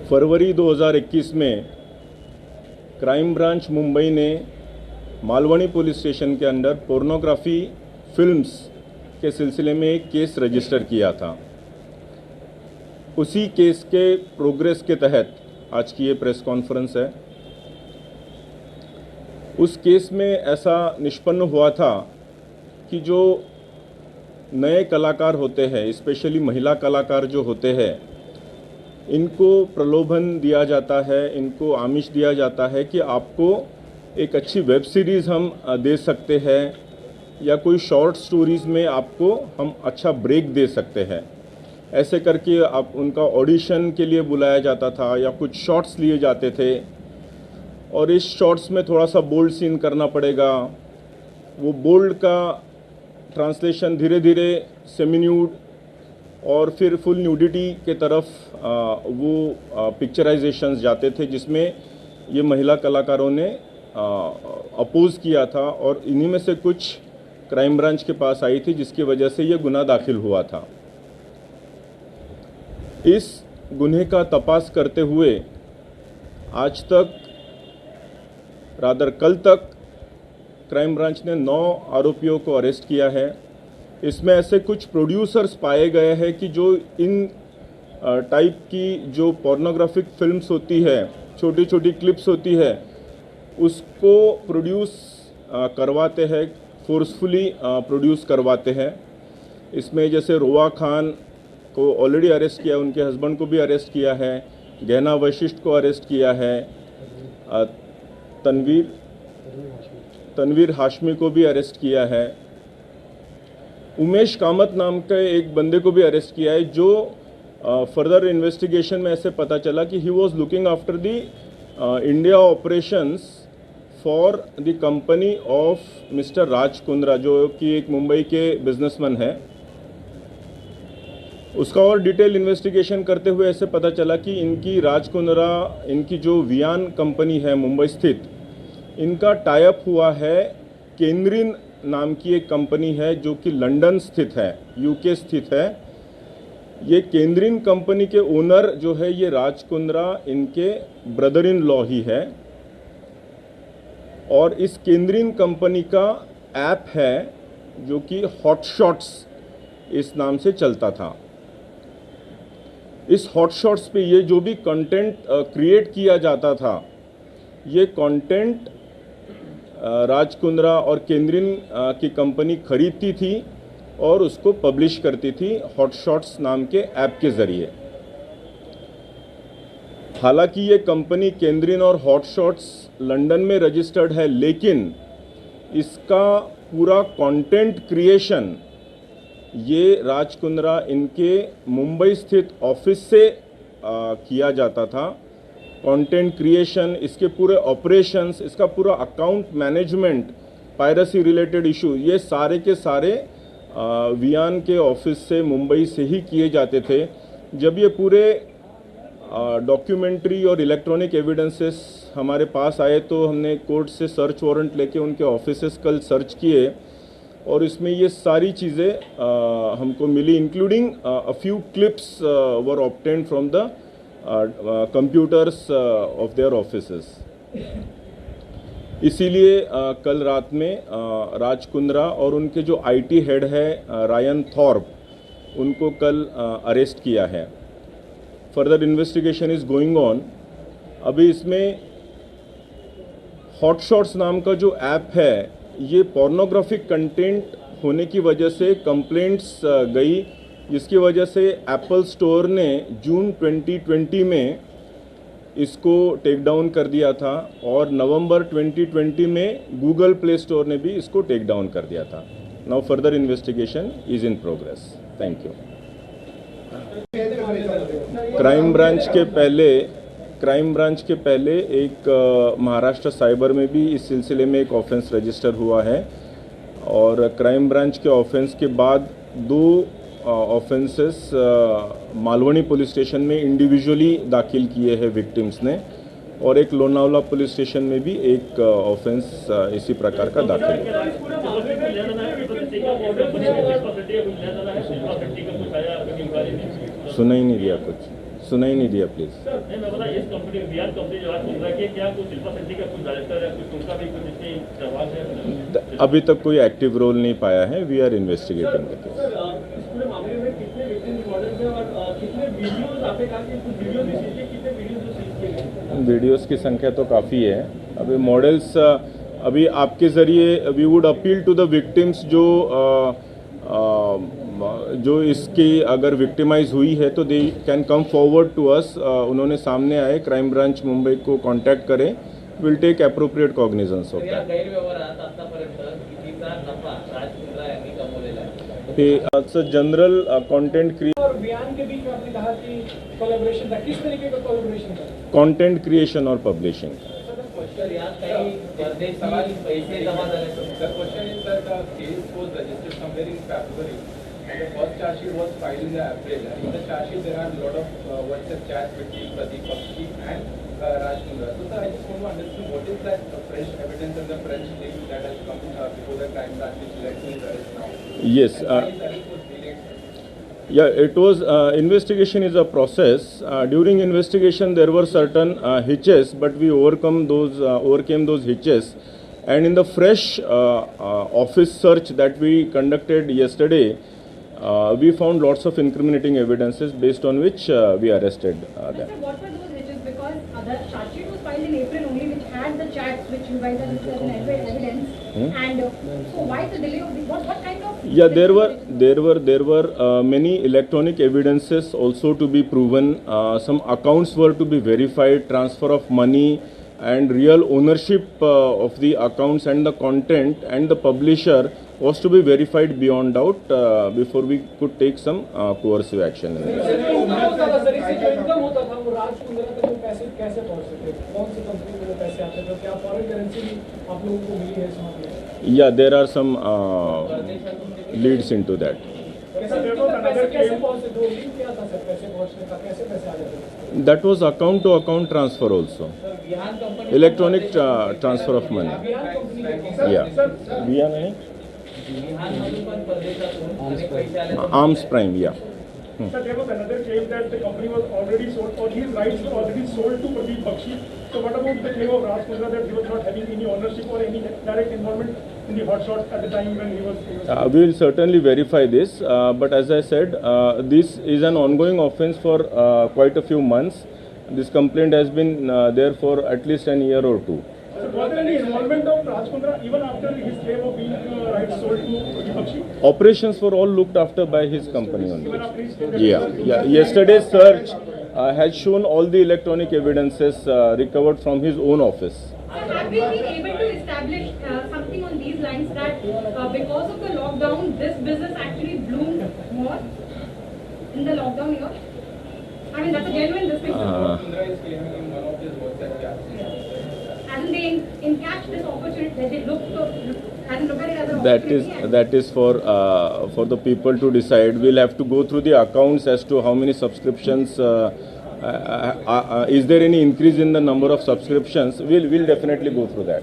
फरवरी 2021 में crime branch Mumbai ने Malvani police station के अंदर पोर्नोग्राफी फिल्म्स के सिलसिले में एक केस रजिस्टर किया था। उसी केस के प्रोग्रेस के तहत आज की ये प्रेस कॉन्फ्रेंस है। उस केस में ऐसा निष्पन्न हुआ था कि जो नए कलाकार होते हैं, स्पेशली महिला कलाकार जो होते हैं, इनको प्रलोभन दिया जाता है, इनको आमिष दिया जाता है कि आपको एक अच्छी वेब सीरीज़ हम दे सकते हैं या कोई शॉर्ट स्टोरीज़ में आपको हम अच्छा ब्रेक दे सकते हैं। ऐसे करके आप उनका ऑडिशन के लिए बुलाया जाता था या कुछ शॉट्स लिए जाते थे और इस शॉट्स में थोड़ा सा बोल्ड सीन करना पड़ेगा। वो बोल्ड का ट्रांसलेशन धीरे धीरे सेमी न्यूड और फिर फुल न्यूडिटी के तरफ वो पिक्चराइजेशंस जाते थे, जिसमें ये महिला कलाकारों ने अपोज किया था और इन्हीं में से कुछ क्राइम ब्रांच के पास आई थी, जिसकी वजह से ये गुनाह दाखिल हुआ था। इस गुन्हे का तपास करते हुए आज तक कल तक क्राइम ब्रांच ने 9 आरोपियों को अरेस्ट किया है। इसमें ऐसे कुछ प्रोड्यूसर्स पाए गए हैं कि जो इन टाइप की जो पोर्नोग्राफिक फिल्म्स होती है, छोटी छोटी क्लिप्स होती है, उसको प्रोड्यूस करवाते हैं, फोर्सफुली प्रोड्यूस करवाते हैं। इसमें जैसे रोआ खान को ऑलरेडी अरेस्ट किया, उनके हस्बैंड को भी अरेस्ट किया है, गहना वशिष्ठ को अरेस्ट किया है, तनवीर हाशमी को भी अरेस्ट किया है, उमेश कामत नाम के एक बंदे को भी अरेस्ट किया है, जो फर्दर इन्वेस्टिगेशन में ऐसे पता चला कि he was looking after the India operations for the company of Mister Raj Kundra, जो कि एक मुंबई के बिजनेसमैन है। उसका और डिटेल इन्वेस्टिगेशन करते हुए ऐसे पता चला कि इनकी राज कुंद्रा, इनकी जो वियान कंपनी है मुंबई स्थित, इनका टाई अप हुआ है केंद्रीन नाम की एक कंपनी है जो कि लंदन स्थित है, यूके स्थित है। ये केंद्रीन कंपनी के ओनर जो है ये राज कुंद्रा इनके ब्रदर इन लॉ ही है और इस केंद्रीन कंपनी का ऐप है जो कि हॉटशॉट्स इस नाम से चलता था। इस हॉटशॉट्स पे ये जो भी कंटेंट क्रिएट किया जाता था, ये कंटेंट राज कुंद्रा और केंद्रीन की कंपनी खरीदती थी और उसको पब्लिश करती थी हॉटशॉट्स नाम के ऐप के ज़रिए। हालांकि ये कंपनी केंद्रीन और हॉटशॉट्स लंदन में रजिस्टर्ड है, लेकिन इसका पूरा कंटेंट क्रिएशन ये राज कुंद्रा इनके मुंबई स्थित ऑफिस से किया जाता था। कंटेंट क्रिएशन, इसके पूरे ऑपरेशंस, इसका पूरा account management, piracy related issue, ये सारे के सारे वियान के ऑफिस से मुंबई से ही किए जाते थे। जब ये पूरे डॉक्यूमेंट्री और इलेक्ट्रॉनिक एविडेंसेस हमारे पास आए तो हमने कोर्ट से सर्च वारंट लेके उनके ऑफिसेस कल सर्च किए और इसमें ये सारी चीज़ें हमको मिली, including a few clips were obtained from the computers of their offices. इसीलिए कल रात में राज कुंद्रा और उनके जो आईटी हेड है रायन थॉर्प, उनको कल अरेस्ट किया है। Further investigation is going on. अभी इसमें हॉटशॉट्स नाम का जो ऐप है, ये पोर्नोग्राफिक कंटेंट होने की वजह से कंप्लेंट्स गई, जिसकी वजह से एप्पल स्टोर ने जून 2020 में इसको टेक डाउन कर दिया था और नवंबर 2020 में गूगल प्ले स्टोर ने भी इसको टेक डाउन कर दिया था। Now further investigation is in progress. Thank you. Crime branch के पहले एक महाराष्ट्र साइबर में भी इस सिलसिले में एक ऑफेंस रजिस्टर हुआ है और क्राइम ब्रांच के ऑफेंस के बाद 2 ऑफेंसेस मालवनी पुलिस स्टेशन में इंडिविजुअली दाखिल किए हैं विक्टिम्स ने और एक लोनावला पुलिस स्टेशन में भी एक ऑफेंस इसी प्रकार का दाखिल है। सुना ही नहीं दिया कुछ। सुनाई नहीं दिया प्लीज। नहीं, मैं बोला इस कंपनी वीआर कंपनी जो आज मुंद्रा की है, क्या कुछ शिल्पा शेट्टी का कुछ डायरेक्टर है, कुछ उनका भी कुछ इसमें सहवाग है? अभी तक कोई एक्टिव रोल नहीं पाया है। We are investigating the case. इस पूरे मामले में कितने विक्टिम मॉडल्स हैं और कितने वीडियोस आपने कहा कि कुछ वीडियो भी सीखे, कितने वीडियोस जो सीख किए गए? वीडियोस की संख्या तो काफ़ी है। अभी मॉडल्स अभी आपके ज़रिए we would appeal to the victims जो इसकी अगर विक्टिमाइज हुई है तो they can come forward to us. उन्होंने सामने आए, क्राइम ब्रांच मुंबई को कांटेक्ट करें, will take appropriate cognizance of that. गैरव्यवहारात आतापर्यंत कितीचा नफा राज मुंद्रा यांनी कमवलेला आहे? ते जनरल कंटेंट और बयान के बीच में आपने कहा कि कोलैबोरेशन था, किस तरीके का कोलैबोरेशन था? कंटेंट क्रिएशन और पब्लिशिंग। सर यात काही परदेशी पैसे जमा झाले? The question is that the case was registered somewhere in February and the first charge sheet was filed in April. And in the charge sheet there are a lot of WhatsApp chats between Pradeep Bakshi and Raj Mundra. So sir, I just want to understand what is that fresh evidence and the fresh thing that has come before the crime branch which led to his arrest now? Yes. And why his arrest was delayed? Yeah, it was investigation is a process. During investigation, there were certain hitches, but we overcame those hitches. And in the fresh office search that we conducted yesterday, we found lots of incriminating evidences based on which we arrested them. Sir, what were those hitches? Because the charge sheet was filed in April only, which had the chats which you guys have listed as evidence. And so why the delay of the, what kind of? Yeah, there were many electronic evidences also to be proven. Some accounts were to be verified, transfer of money and real ownership of the accounts and the content and the publisher was to be verified beyond doubt before we could take some coercive action. Income होता था sir, इससे जो income होता था वो राज मुंद्रा तक वो पैसे कैसे पहुंचते थे? कौन सी कंपनी में वो पैसे आते थे? क्या फॉरेन करेंसी भी आप लोगों को मिली है इस मामले में? Yeah, there are some leads into that. पैसे कैसे पहुंचते थे? वो लिंक क्या था सर पैसे पहुंचने का? कैसे पैसे आ जाते थे? That was account to account transfer also. Sir Vihaan company Electronic transfer of money. Bihar company के Yeah. Via नहीं? विहानमधून पण परदेशातून अनेक पैसे आले तर Arms Prime, yeah. Sir, there was another claim that the company was already sold, or his rights were already sold to Pradeep Bakshi. So what about the claim of Raj Mundra that he was not having any ownership or any direct involvement in the hotshots at the time when he was We will certainly verify this, but as I said, this is an ongoing offence for quite a few months. This complaint has been there for at least an year or two. So was there any involvement of Raj Mundra even after his claim of being rights sold to Pradeep Bakshi? Operations were all looked after by his company Even only. after his claim? Yeah. Yesterday's search has shown all the electronic evidences recovered from his own office. Sir, have we been able to establish something on these lines that because of the lockdown, this business actually bloomed more in the lockdown year? I mean, that's a genuine distinction. Mundra is claiming in one of his WhatsApp chats. Hasn't they encashed this opportunity? That they hasn't looked at it as an opportunity? That is for the people to decide. We'll have to go through the accounts as to how many subscriptions. Is there any increase in the number of subscriptions? We'll definitely go through that.